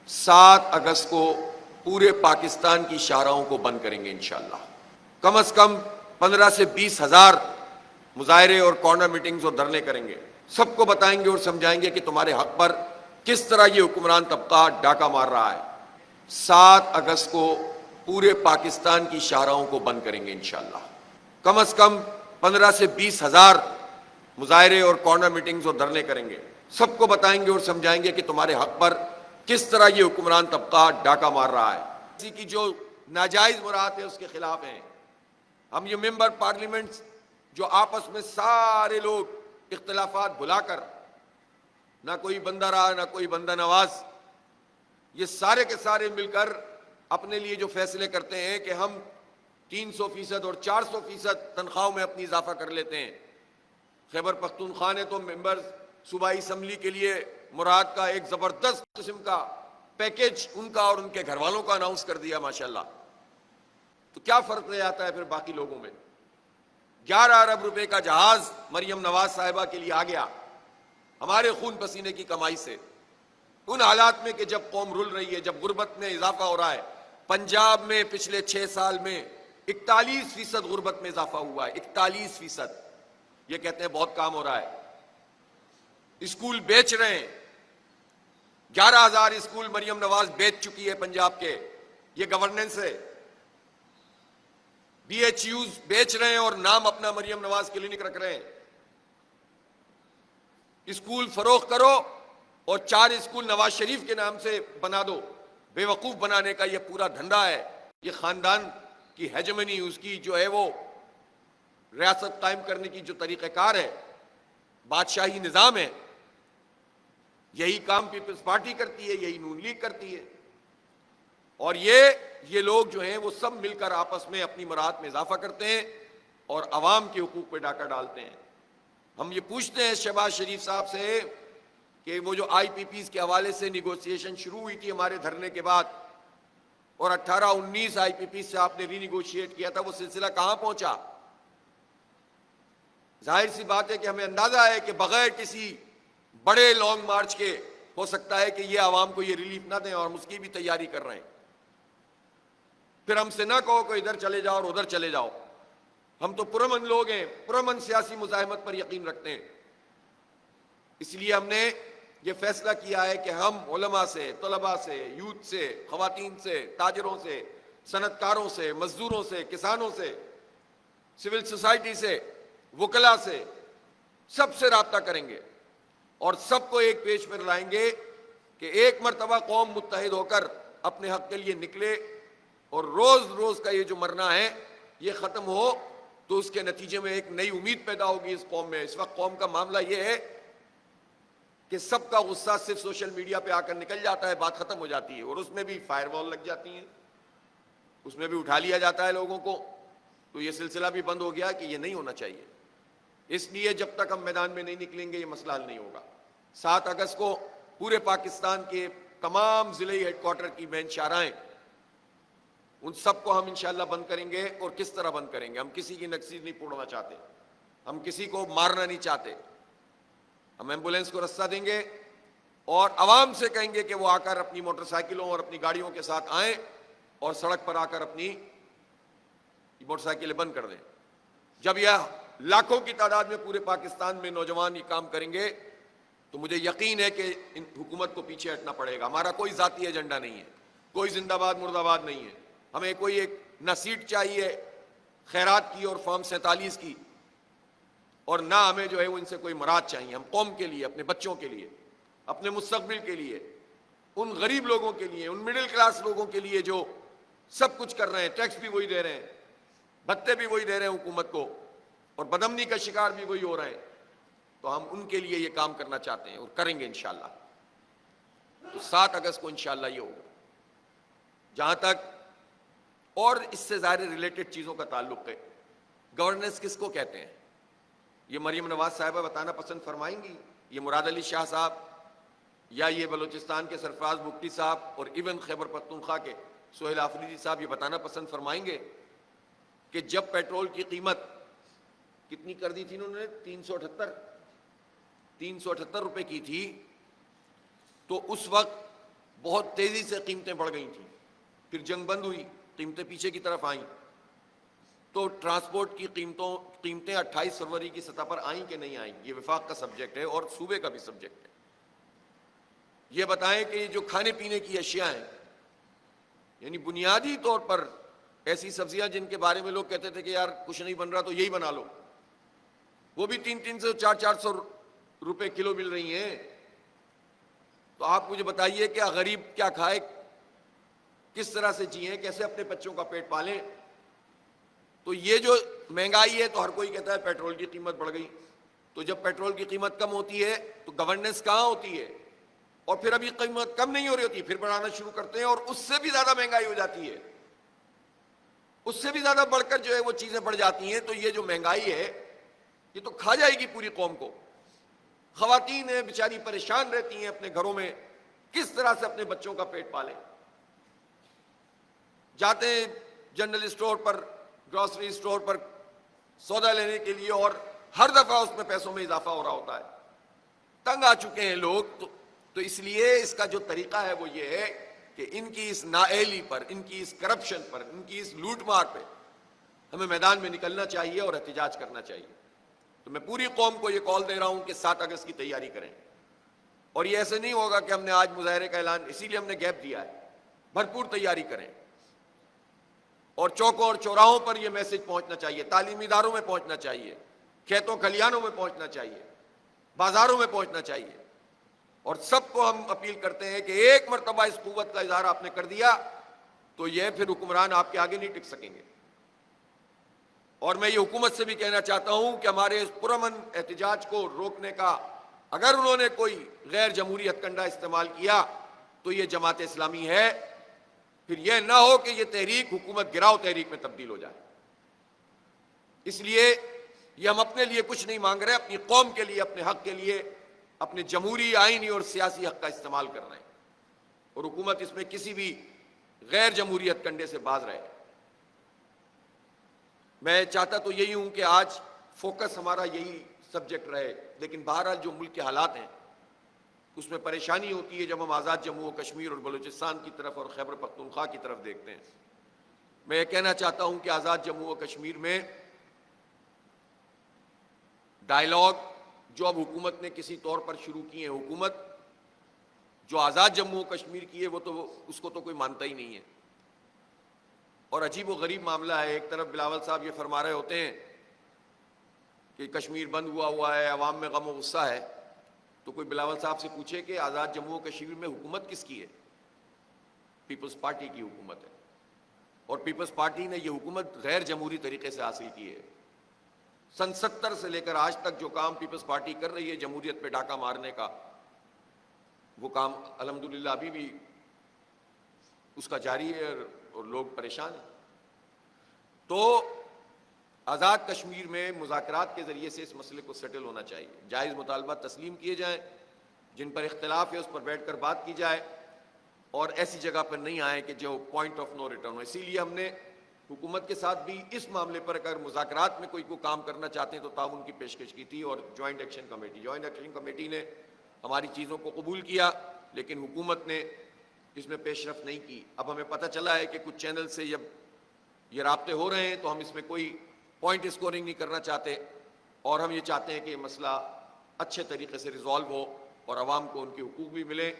7 اگست کو پورے پاکستان کی شاہراہوں کو بند کریں گے انشاءاللہ. کم از کم 15 سے 20 ہزار مظاہرے اور کارنر میٹنگز اور دھرنے کریں گے. سب کو بتائیں گے اور سمجھائیں گے کہ تمہارے حق پر کس طرح یہ حکمران طبقہ ڈاکہ مار رہا ہے. 7 اگست کو پورے پاکستان کی شاہراہوں کو بند کریں گے انشاءاللہ. کم از کم 15 سے 20 ہزار مظاہرے اور کارنر میٹنگز اور دھرنے کریں گے. سب کو بتائیں گے اور سمجھائیں گے کہ تمہارے حق پر کس طرح یہ حکمران طبقہ ڈاکہ مار رہا ہے. کسی کی جو ناجائز مراد ہے اس کے خلاف ہیں. ہم یہ ممبر پارلیمنٹ جو آپس میں سارے لوگ اختلافات بھلا کر، نہ کوئی بندہ رہا نہ کوئی بندہ نواز، یہ سارے کے سارے مل کر اپنے لیے جو فیصلے کرتے ہیں کہ ہم 300% اور 400% تنخواہوں میں اپنی اضافہ کر لیتے ہیں. خیبر پختونخوا نے تو ممبر صوبائی اسمبلی کے لیے مراد کا ایک زبردست قسم کا پیکیج ان کا اور ان کے گھر والوں کا اناؤنس کر دیا ماشاءاللہ. تو کیا فرق رہ جاتا ہے پھر باقی لوگوں میں؟ 11 ارب روپے کا جہاز مریم نواز صاحبہ کے لیے آ گیا ہمارے خون پسینے کی کمائی سے. ان حالات میں کہ جب قوم رل رہی ہے، جب غربت میں اضافہ ہو رہا ہے. پنجاب میں پچھلے 6 سال میں 41% غربت میں اضافہ ہوا ہے. 41%. یہ کہتے ہیں بہت کام ہو رہا ہے. اسکول بیچ رہے ہیں. 11,000 اسکول مریم نواز بیچ چکی ہے پنجاب کے. یہ گورننس ہے. BHUs بیچ رہے ہیں اور نام اپنا مریم نواز کلینک رکھ رہے ہیں. اسکول فروخت کرو اور 4 اسکول نواز شریف کے نام سے بنا دو. بے وقوف بنانے کا یہ پورا دھندا ہے. یہ خاندان کی ہیجمنی، اس کی جو ہے وہ ریاست قائم کرنے کی جو طریقہ کار ہے، بادشاہی نظام ہے، یہی کام پیپلز پارٹی کرتی ہے، یہی نون لیگ کرتی ہے. اور یہ لوگ جو ہیں وہ سب مل کر آپس میں اپنی مراد میں اضافہ کرتے ہیں اور عوام کے حقوق پہ ڈاکہ ڈالتے ہیں. ہم یہ پوچھتے ہیں شہباز شریف صاحب سے کہ وہ جو IPPs کے حوالے سے نیگوسیشن شروع ہوئی تھی ہمارے دھرنے کے بعد، اور 18-19 IPPs سے آپ نے ری نیگوشیٹ کیا تھا، وہ سلسلہ کہاں پہنچا؟ ظاہر سی بات ہے کہ ہمیں اندازہ ہے کہ بغیر کسی بڑے لانگ مارچ کے ہو سکتا ہے کہ یہ عوام کو یہ ریلیف نہ دیں، اور ہم اس کی بھی تیاری کر رہے ہیں. پھر ہم سے نہ کہو کہ ادھر چلے جاؤ اور ادھر چلے جاؤ. ہم تو پرامن لوگ ہیں، پرامن سیاسی مزاحمت پر یقین رکھتے ہیں. اس لیے ہم نے یہ فیصلہ کیا ہے کہ ہم علماء سے، طلباء سے، یوتھ سے، خواتین سے، تاجروں سے، صنعت کاروں سے، مزدوروں سے، کسانوں سے، سول سوسائٹی سے، وکلاء سے، سب سے رابطہ کریں گے اور سب کو ایک پیج پر لائیں گے کہ ایک مرتبہ قوم متحد ہو کر اپنے حق کے لیے نکلے اور روز روز کا یہ جو مرنا ہے یہ ختم ہو. تو اس کے نتیجے میں ایک نئی امید پیدا ہوگی اس قوم میں. اس وقت قوم کا معاملہ یہ ہے کہ سب کا غصہ صرف سوشل میڈیا پہ آ کر نکل جاتا ہے، بات ختم ہو جاتی ہے، اور اس میں بھی فائر وال لگ جاتی ہیں، اس میں بھی اٹھا لیا جاتا ہے لوگوں کو. تو یہ سلسلہ بھی بند ہو گیا کہ یہ نہیں ہونا چاہیے. اس لیے جب تک ہم میدان میں نہیں نکلیں گے یہ مسئلہ حل نہیں ہوگا. 7 اگست کو پورے پاکستان کے تمام ضلعی ہیڈ کوارٹر کی مین شاہراہیں، ان سب کو ہم انشاءاللہ بند کریں گے. اور کس طرح بند کریں گے؟ ہم کسی کی نکسی نہیں پھوڑنا چاہتے، ہم کسی کو مارنا نہیں چاہتے. ہم ایمبولینس کو رستہ دیں گے اور عوام سے کہیں گے کہ وہ آ کر اپنی موٹر سائیکلوں اور اپنی گاڑیوں کے ساتھ آئیں اور سڑک پر آ کر اپنی موٹر سائیکلیں بند کر دیں. جب یہ لاکھوں کی تعداد میں پورے پاکستان میں نوجوان یہ کام کریں گے تو مجھے یقین ہے کہ ان حکومت کو پیچھے ہٹنا پڑے گا. ہمارا کوئی ذاتی ایجنڈا نہیں ہے، کوئی زندہ باد مرد آباد نہیں ہے. ہمیں کوئی ایک نہ سیٹ چاہیے خیرات کی اور فارم 47 کی، اور نہ ہمیں جو ہے وہ ان سے کوئی مراد چاہیے. ہم قوم کے لیے، اپنے بچوں کے لیے، اپنے مستقبل کے لیے، ان غریب لوگوں کے لیے، ان مڈل کلاس لوگوں کے لیے جو سب کچھ کر رہے ہیں، ٹیکس بھی وہی دے رہے ہیں، بھتے بھی وہی دے رہے ہیں حکومت کو، اور بدامنی کا شکار بھی وہی ہو رہے ہیں، تو ہم ان کے لیے یہ کام کرنا چاہتے ہیں اور کریں گے انشاءاللہ. تو 7 اگست کو انشاءاللہ یہ ہوگا. جہاں تک اور اس سے ظاہر ریلیٹڈ چیزوں کا تعلق ہے، گورننس کس کو کہتے ہیں؟ یہ مریم نواز صاحبہ بتانا پسند فرمائیں گی؟ یہ مراد علی شاہ صاحب یا یہ بلوچستان کے سرفراز بگٹی صاحب اور ایون خیبر پختونخوا کے سہیل آفریدی صاحب یہ بتانا پسند فرمائیں گے کہ جب پیٹرول کی قیمت کتنی کر دی تھی انہوں نے؟ 378 روپے کی تھی، تو اس وقت بہت تیزی سے قیمتیں بڑھ گئی تھیں، پھر جنگ بند ہوئی، قیمتیں پیچھے کی طرف آئیں، تو ٹرانسپورٹ کی قیمتیں 28 فروری کی سطح پر آئیں کہ نہیں آئیں؟ یہ وفاق کا سبجیکٹ ہے اور صوبے کا بھی سبجیکٹ ہے۔ یہ بتائیں کہ یہ جو کھانے پینے کی اشیاء ہیں، یعنی بنیادی طور پر ایسی سبزیاں جن کے بارے میں لوگ کہتے تھے کہ یار کچھ نہیں بن رہا تو یہی بنا لو، وہ بھی 300 400 روپے کلو مل رہی ہیں۔ تو آپ مجھے بتائیے کہ غریب کیا کھائے، کس طرح سے جیئیں، کیسے اپنے بچوں کا پیٹ پالیں؟ تو یہ جو مہنگائی ہے، تو ہر کوئی کہتا ہے پیٹرول کی قیمت بڑھ گئی، تو جب پیٹرول کی قیمت کم ہوتی ہے تو گورننس کہاں ہوتی ہے؟ اور پھر ابھی قیمت کم نہیں ہو رہی ہوتی، پھر بڑھانا شروع کرتے ہیں اور اس سے بھی زیادہ مہنگائی ہو جاتی ہے، اس سے بھی زیادہ بڑھ کر جو ہے وہ چیزیں بڑھ جاتی ہیں۔ تو یہ جو مہنگائی ہے یہ تو کھا جائے گی پوری قوم کو۔ خواتین ہیں بیچاری پریشان رہتی ہیں اپنے گھروں میں، کس طرح سے اپنے بچوں کا پیٹ پالیں؟ جاتے ہیں جنرل اسٹور پر، گروسری اسٹور پر سودا لینے کے لیے، اور ہر دفعہ اس میں پیسوں میں اضافہ ہو رہا ہوتا ہے۔ تنگ آ چکے ہیں لوگ۔ تو اس لیے اس کا جو طریقہ ہے وہ یہ ہے کہ ان کی اس نااہلی پر، ان کی اس کرپشن پر، ان کی اس لوٹ مار پہ ہمیں میدان میں نکلنا چاہیے اور احتجاج کرنا چاہیے۔ تو میں پوری قوم کو یہ کال دے رہا ہوں کہ 7 اگست کی تیاری کریں، اور یہ ایسے نہیں ہوگا کہ ہم نے آج مظاہرے کا اعلان، اسی لیے ہم نے گیپ دیا ہے، بھرپور تیاری کریں، اور چوکوں اور چوراہوں پر یہ میسج پہنچنا چاہیے، تعلیمی اداروں میں پہنچنا چاہیے، کھیتوں کھلیانوں میں پہنچنا چاہیے، بازاروں میں پہنچنا چاہیے، اور سب کو ہم اپیل کرتے ہیں کہ ایک مرتبہ اس قوت کا اظہار آپ نے کر دیا تو یہ پھر حکمران آپ کے آگے نہیں ٹک سکیں گے۔ اور میں یہ حکومت سے بھی کہنا چاہتا ہوں کہ ہمارے اس پرامن احتجاج کو روکنے کا اگر انہوں نے کوئی غیر جمہوری ہتھ کنڈا استعمال کیا تو یہ جماعت اسلامی ہے، پھر یہ نہ ہو کہ یہ تحریک حکومت گراؤ تحریک میں تبدیل ہو جائے۔ اس لیے یہ ہم اپنے لیے کچھ نہیں مانگ رہے، اپنی قوم کے لیے، اپنے حق کے لیے، اپنے جمہوری آئینی اور سیاسی حق کا استعمال کر رہے ہیں، اور حکومت اس میں کسی بھی غیر جمہوری ہتھ کنڈے سے باز رہے۔ میں چاہتا تو یہی ہوں کہ آج فوکس ہمارا یہی سبجیکٹ رہے، لیکن بہرحال جو ملک کے حالات ہیں اس میں پریشانی ہوتی ہے جب ہم آزاد جموں و کشمیر اور بلوچستان کی طرف اور خیبر پختونخوا کی طرف دیکھتے ہیں۔ میں یہ کہنا چاہتا ہوں کہ آزاد جموں و کشمیر میں ڈائیلاگ جو اب حکومت نے کسی طور پر شروع کی ہے، حکومت جو آزاد جموں و کشمیر کی ہے وہ تو اس کو تو کوئی مانتا ہی نہیں ہے، اور عجیب و غریب معاملہ ہے۔ ایک طرف بلاول صاحب یہ فرما رہے ہوتے ہیں کہ کشمیر بند ہوا ہے، عوام میں غم و غصہ ہے، تو کوئی بلاول صاحب سے پوچھے کہ آزاد جموں و کشمیر میں حکومت کس کی ہے؟ پیپلز پارٹی کی حکومت ہے، اور پیپلز پارٹی نے یہ حکومت غیر جمہوری طریقے سے حاصل کی ہے۔ سن 70 سے لے کر آج تک جو کام پیپلز پارٹی کر رہی ہے جمہوریت پہ ڈاکہ مارنے کا، وہ کام الحمدللہ ابھی بھی اس کا جاری ہے، اور لوگ پریشان ہیں۔ تو آزاد کشمیر میں مذاکرات کے ذریعے سے اس مسئلے کو سیٹل ہونا چاہیے، جائز مطالبات تسلیم کیے جائیں، جن پر اختلاف ہے اس پر بیٹھ کر بات کی جائے، اور ایسی جگہ پر نہیں آئے کہ جو پوائنٹ آف نو ریٹرن ہو۔ اسی لیے ہم نے حکومت کے ساتھ بھی اس معاملے پر اگر مذاکرات میں کوئی کام کرنا چاہتے ہیں تو تعاون کی پیشکش کی تھی، اور جوائنٹ ایکشن کمیٹی نے ہماری چیزوں کو قبول کیا، لیکن حکومت نے اس میں پیش رفت نہیں کی۔ اب ہمیں پتہ چلا ہے کہ کچھ چینل سے جب یہ رابطے ہو رہے ہیں تو ہم اس میں کوئی پوائنٹ اسکورنگ نہیں کرنا چاہتے، اور ہم یہ چاہتے ہیں کہ یہ مسئلہ اچھے طریقے سے ریزالو ہو اور عوام کو ان کے حقوق بھی ملے،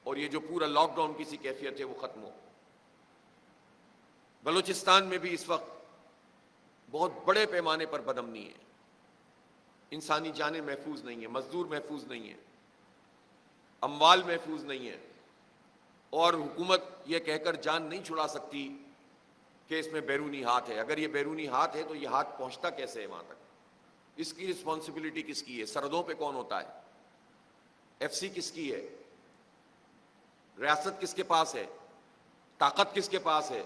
اور یہ جو پورا لاک ڈاؤن کی سی کیفیت ہے وہ ختم ہو۔ بلوچستان میں بھی اس وقت بہت بڑے پیمانے پر بدامنی ہے، انسانی جانیں محفوظ نہیں ہیں، مزدور محفوظ نہیں ہیں، اموال محفوظ نہیں ہیں، اور حکومت یہ کہہ کر جان نہیں چھڑا سکتی کہ اس میں بیرونی ہاتھ ہے۔ اگر یہ بیرونی ہاتھ ہے تو یہ ہاتھ پہنچتا کیسے ہے وہاں تک؟ اس کی رسپانسبلٹی کس کی ہے؟ سرحدوں پہ کون ہوتا ہے؟ ایف سی کس کی ہے؟ ریاست کس کے پاس ہے؟ طاقت کس کے پاس ہے؟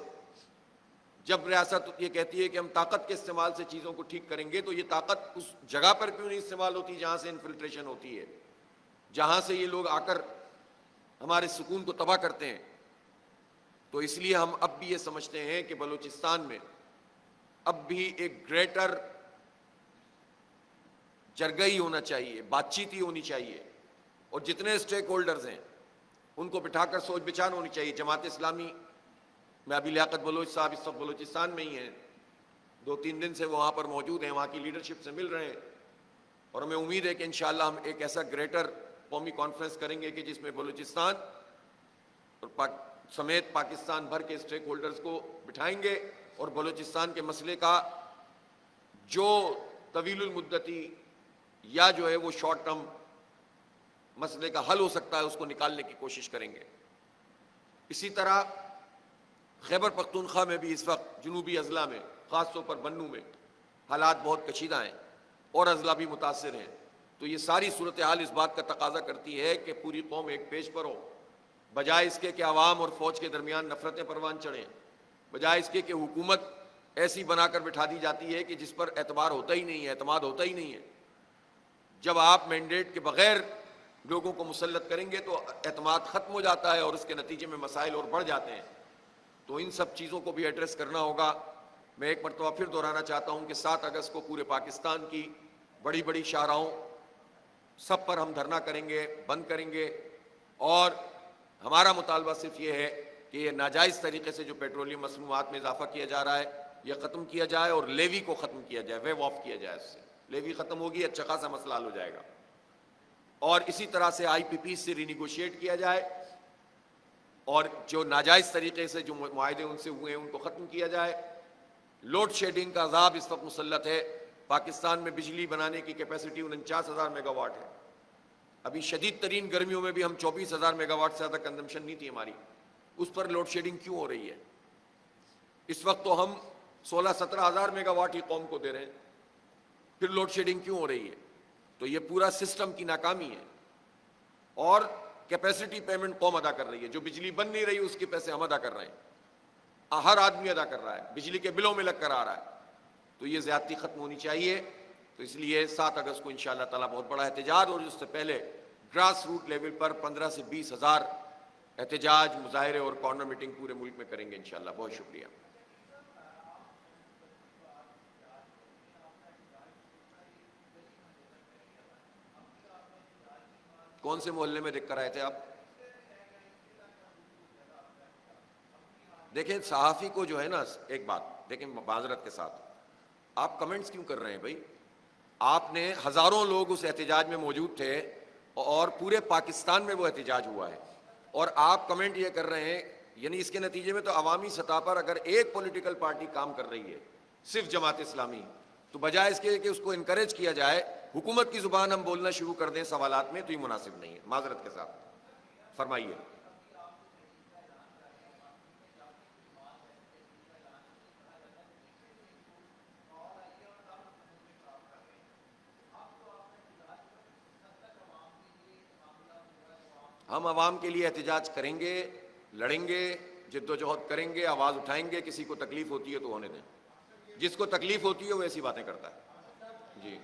جب ریاست یہ کہتی ہے کہ ہم طاقت کے استعمال سے چیزوں کو ٹھیک کریں گے، تو یہ طاقت اس جگہ پر کیوں نہیں استعمال ہوتی جہاں سے انفلٹریشن ہوتی ہے، جہاں سے یہ لوگ آ کر ہمارے سکون کو تباہ کرتے ہیں؟ تو اس لیے ہم اب بھی یہ سمجھتے ہیں کہ بلوچستان میں اب بھی ایک گریٹر جرگہی ہونا چاہیے، بات چیت ہی ہونی چاہیے، اور جتنے اسٹیک ہولڈرز ہیں ان کو بٹھا کر سوچ بچان ہونی چاہیے. جماعت اسلامی میں ابھی لیاقت بلوچ صاحب اس وقت بلوچستان میں ہی ہیں, 2-3 دن سے وہ وہاں پر موجود ہیں, وہاں کی لیڈرشپ سے مل رہے ہیں, اور ہمیں امید ہے کہ انشاءاللہ ہم ایک ایسا گریٹر قومی کانفرنس کریں گے کہ جس میں بلوچستان اور سمیت پاکستان بھر کے اسٹیک ہولڈرز کو بٹھائیں گے, اور بلوچستان کے مسئلے کا جو طویل المدتی یا جو ہے وہ شارٹ ٹرم مسئلے کا حل ہو سکتا ہے اس کو نکالنے کی کوشش کریں گے. اسی طرح خیبر پختونخوا میں بھی اس وقت جنوبی اضلاع میں, خاص طور پر بنوں میں حالات بہت کشیدہ ہیں اور اضلاع بھی متاثر ہیں. تو یہ ساری صورتحال اس بات کا تقاضا کرتی ہے کہ پوری قوم ایک پیج پر ہو, بجائے اس کے کہ عوام اور فوج کے درمیان نفرتیں پروان چڑھیں, بجائے اس کے کہ حکومت ایسی بنا کر بٹھا دی جاتی ہے کہ جس پر اعتبار ہوتا ہی نہیں ہے, اعتماد ہوتا ہی نہیں ہے. جب آپ مینڈیٹ کے بغیر لوگوں کو مسلط کریں گے تو اعتماد ختم ہو جاتا ہے اور اس کے نتیجے میں مسائل اور بڑھ جاتے ہیں. تو ان سب چیزوں کو بھی ایڈریس کرنا ہوگا. میں ایک مرتبہ پھر دہرانا چاہتا ہوں کہ 7 اگست کو پورے پاکستان کی بڑی بڑی شاہراہوں سب پر ہم دھرنا کریں گے, بند کریں گے, اور ہمارا مطالبہ صرف یہ ہے کہ یہ ناجائز طریقے سے جو پیٹرولیم مصنوعات میں اضافہ کیا جا رہا ہے یہ ختم کیا جائے, اور لیوی کو ختم کیا جائے, ویو آف کیا جائے. اس سے لیوی ختم ہوگی, اچھا خاصا مسئلہ حل ہو جائے گا. اور اسی طرح سے آئی پی پی سے رینیگوشیٹ کیا جائے, اور جو ناجائز طریقے سے جو معاہدے ان سے ہوئے ہیں ان کو ختم کیا جائے. لوڈ شیڈنگ کا عذاب اس وقت مسلط ہے. پاکستان میں بجلی بنانے کی کیپیسٹی 49,000 میگا واٹ ہے. ابھی شدید ترین گرمیوں میں بھی ہم 24,000 میگا واٹ سے زیادہ کنزمپشن نہیں تھی ہماری. اس پر لوڈ شیڈنگ کیوں ہو رہی ہے؟ اس وقت تو ہم 16-17 ہزار میگا واٹ ہی قوم کو دے رہے ہیں, پھر لوڈ شیڈنگ کیوں ہو رہی ہے؟ تو یہ پورا سسٹم کی ناکامی ہے. اور کیپیسٹی پیمنٹ قوم ادا کر رہی ہے, جو بجلی بن نہیں رہی اس کے پیسے ہم ادا کر رہے ہیں, ہر آدمی ادا کر رہا ہے, بجلی کے بلوں میں لگ کر آ رہا ہے. تو یہ زیادتی ختم ہونی چاہیے. تو اس لیے 7 اگست کو انشاءاللہ تعالیٰ بہت بڑا احتجاج, اور اس سے پہلے گراس روٹ لیول پر 15 سے 20 ہزار احتجاج, مظاہرے اور کارنر میٹنگ پورے ملک میں کریں گے انشاءاللہ. بہت شکریہ. کون سے محلے میں دیکھ کر آئے تھے آپ؟ دیکھیں صحافی کو جو ہے نا, ایک بات دیکھیں معذرت کے ساتھ, آپ کمنٹس کیوں کر رہے ہیں بھائی؟ آپ نے ہزاروں لوگ اس احتجاج میں موجود تھے اور پورے پاکستان میں وہ احتجاج ہوا ہے, اور آپ کمنٹ یہ کر رہے ہیں. یعنی اس کے نتیجے میں تو عوامی سطح پر اگر ایک پولیٹیکل پارٹی کام کر رہی ہے, صرف جماعت اسلامی, تو بجائے اس کے کہ اس کو انکریج کیا جائے, حکومت کی زبان ہم بولنا شروع کر دیں سوالات میں, تو یہ مناسب نہیں ہے. معذرت کے ساتھ فرمائیے. ہم عوام کے لیے احتجاج کریں گے, لڑیں گے, جد و جہد کریں گے, آواز اٹھائیں گے. کسی کو تکلیف ہوتی ہے تو ہونے دیں, جس کو تکلیف ہوتی ہے وہ ایسی باتیں کرتا ہے. جی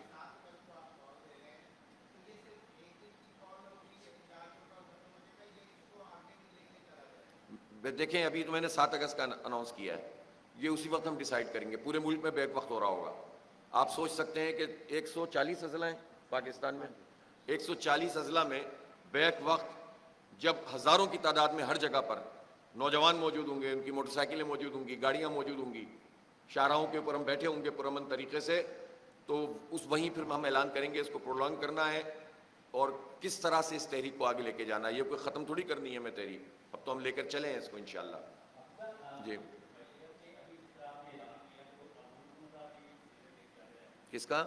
دیکھیں, ابھی تو میں نے 7 اگست کا اناؤنس کیا ہے, یہ اسی وقت ہم ڈیسائیڈ کریں گے. پورے ملک میں بیک وقت ہو رہا ہوگا. آپ سوچ سکتے ہیں کہ 140 اضلاع ہیں پاکستان میں, 140 اضلاع میں بیک وقت, جب ہزاروں کی تعداد میں ہر جگہ پر نوجوان موجود ہوں گے, ان کی موٹر سائیکلیں موجود ہوں گی, گاڑیاں موجود ہوں گی, شاہراہوں کے اوپر ہم بیٹھے ہوں گے پرامن طریقے سے, تو وہیں پھر ہم اعلان کریں گے اس کو پرولونگ کرنا ہے اور کس طرح سے اس تحریک کو آگے لے کے جانا ہے. یہ کوئی ختم تھوڑی کرنی ہے ہمیں تحریک, اب تو ہم لے کر چلیں ہیں اس کو انشاءاللہ. جی کس کا؟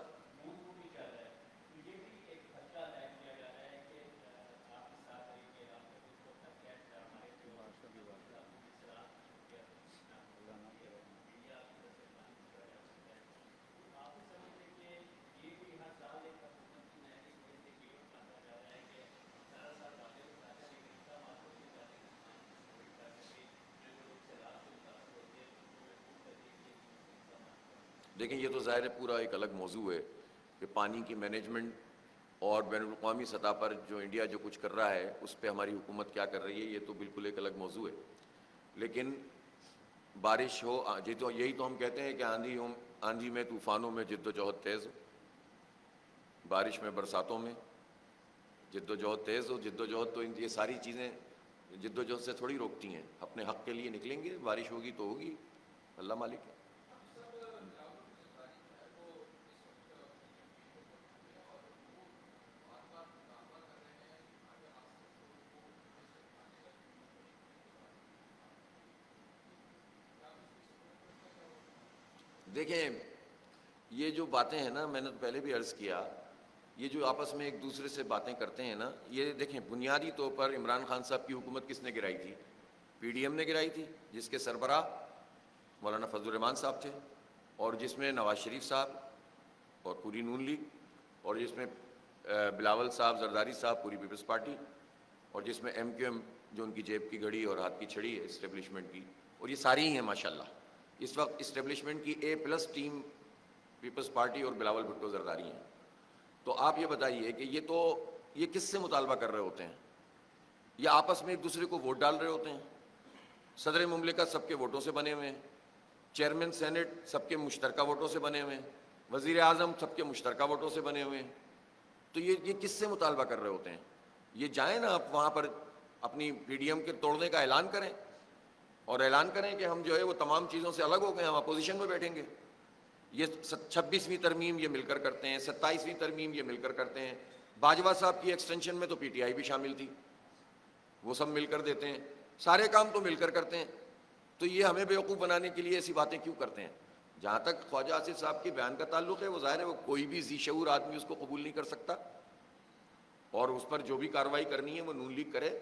دیکھیں یہ تو ظاہر ہے پورا ایک الگ موضوع ہے کہ پانی کی مینجمنٹ اور بین الاقوامی سطح پر جو انڈیا جو کچھ کر رہا ہے اس پہ ہماری حکومت کیا کر رہی ہے, یہ تو بالکل ایک الگ موضوع ہے. لیکن بارش ہو, تو یہی تو ہم کہتے ہیں کہ آندھی میں, طوفانوں میں جد و جہد تیز ہو, بارش میں, برساتوں میں جد و جہد تیز ہو. جد و جہد تو یہ ساری چیزیں جدوجہد سے تھوڑی روکتی ہیں، اپنے حق کے لیے نکلیں گے، بارش ہوگی تو ہوگی، اللہ مالک ہے۔ دیکھیں یہ جو باتیں ہیں نا، میں نے تو پہلے بھی عرض کیا، یہ جو آپس میں ایک دوسرے سے باتیں کرتے ہیں نا، یہ دیکھیں بنیادی طور پر عمران خان صاحب کی حکومت کس نے گرائی تھی؟ پی ڈی ایم نے گرائی تھی، جس کے سربراہ مولانا فضل الرحمان صاحب تھے، اور جس میں نواز شریف صاحب اور پوری نون لیگ، اور جس میں بلاول صاحب، زرداری صاحب، پوری پیپلز پارٹی، اور جس میں ایم کیو ایم جو ان کی جیب کی گھڑی اور ہاتھ کی چھڑی ہے اسٹیبلشمنٹ کی، اور یہ ساری ہی ہیں ماشاءاللہ۔ اس وقت اسٹیبلشمنٹ کی A+ ٹیم پیپلز پارٹی اور بلاول بھٹو زرداری ہیں۔ تو آپ یہ بتائیے کہ یہ کس سے مطالبہ کر رہے ہوتے ہیں؟ یہ آپس میں ایک دوسرے کو ووٹ ڈال رہے ہوتے ہیں۔ صدر مملکت سب کے ووٹوں سے بنے ہوئے ہیں، چیئرمین سینٹ سب کے مشترکہ ووٹوں سے بنے ہوئے ہیں، وزیر اعظم سب کے مشترکہ ووٹوں سے بنے ہوئے ہیں۔ تو یہ کس سے مطالبہ کر رہے ہوتے ہیں؟ یہ جائیں نا آپ وہاں پر اپنی پی ڈی ایم کے توڑنے کا اعلان کریں، اور اعلان کریں کہ ہم جو ہے وہ تمام چیزوں سے الگ ہو گئے، ہم اپوزیشن میں بیٹھیں گے۔ یہ 26ویں ترمیم یہ مل کر کرتے ہیں، 27ویں ترمیم یہ مل کر کرتے ہیں۔ باجوہ صاحب کی ایکسٹینشن میں تو پی ٹی آئی بھی شامل تھی، وہ سب مل کر دیتے ہیں، سارے کام تو مل کر کرتے ہیں۔ تو یہ ہمیں بیوقوف بنانے کے لیے ایسی باتیں کیوں کرتے ہیں؟ جہاں تک خواجہ آصف صاحب کے بیان کا تعلق ہے، وہ ظاہر ہے وہ کوئی بھی ذی شعور آدمی اس کو قبول نہیں کر سکتا، اور اس پر جو بھی کارروائی کرنی ہے وہ نون لیگ کرے،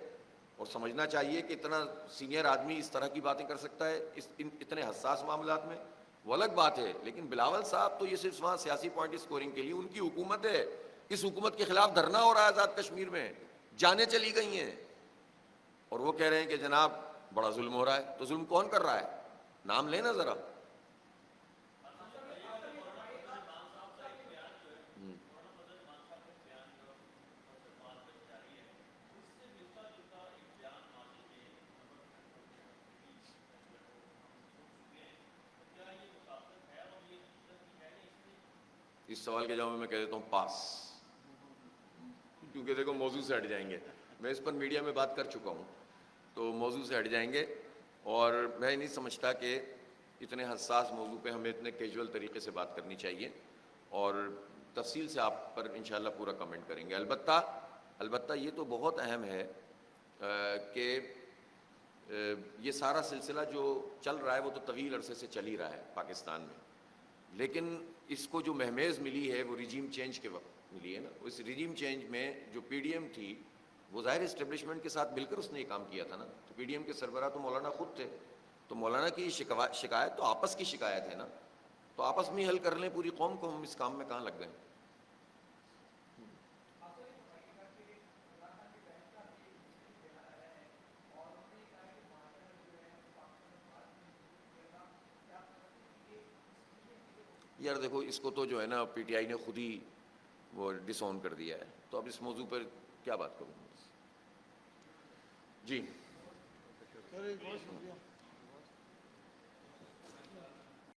اور سمجھنا چاہیے کہ اتنا سینئر آدمی اس طرح کی باتیں کر سکتا ہے اتنے حساس معاملات میں، وہ الگ بات ہے۔ لیکن بلاول صاحب تو یہ صرف وہاں سیاسی پوائنٹ اسکورنگ کے لیے، ان کی حکومت ہے، اس حکومت کے خلاف دھرنا ہو رہا ہے آزاد کشمیر میں، جانیں چلی گئی ہیں، اور وہ کہہ رہے ہیں کہ جناب بڑا ظلم ہو رہا ہے۔ تو ظلم کون کر رہا ہے؟ نام لینا ذرا۔ اس سوال کے جواب میں کہہ دیتا ہوں پاس، کیونکہ دیکھو موضوع سے ہٹ جائیں گے، میں اس پر میڈیا میں بات کر چکا ہوں، تو موضوع سے ہٹ جائیں گے، اور میں نہیں سمجھتا کہ اتنے حساس موضوع پہ ہمیں اتنے کیجول طریقے سے بات کرنی چاہیے، اور تفصیل سے آپ پر انشاءاللہ پورا کمنٹ کریں گے۔ البتہ یہ تو بہت اہم ہے کہ یہ سارا سلسلہ جو چل رہا ہے وہ تو طویل عرصے سے چل ہی رہا ہے پاکستان میں، لیکن اس کو جو مہمیز ملی ہے وہ ریجیم چینج کے وقت ملی ہے نا۔ اس ریجیم چینج میں جو پی ڈی ایم تھی وہ ظاہر اسٹیبلشمنٹ کے ساتھ مل کر اس نے یہ کام کیا تھا نا، تو پی ڈی ایم کے سربراہ تو مولانا خود تھے، تو مولانا کی شکایت تو آپس کی شکایت ہے نا، تو آپس میں ہی حل کر لیں پوری قوم کو، ہم اس کام میں کہاں لگ گئے۔ یار دیکھو اس کو تو جو ہے نا پی ٹی آئی نے خود ہی وہ ڈس آن کر دیا ہے، تو اب اس موضوع پر کیا بات کروں؟ جی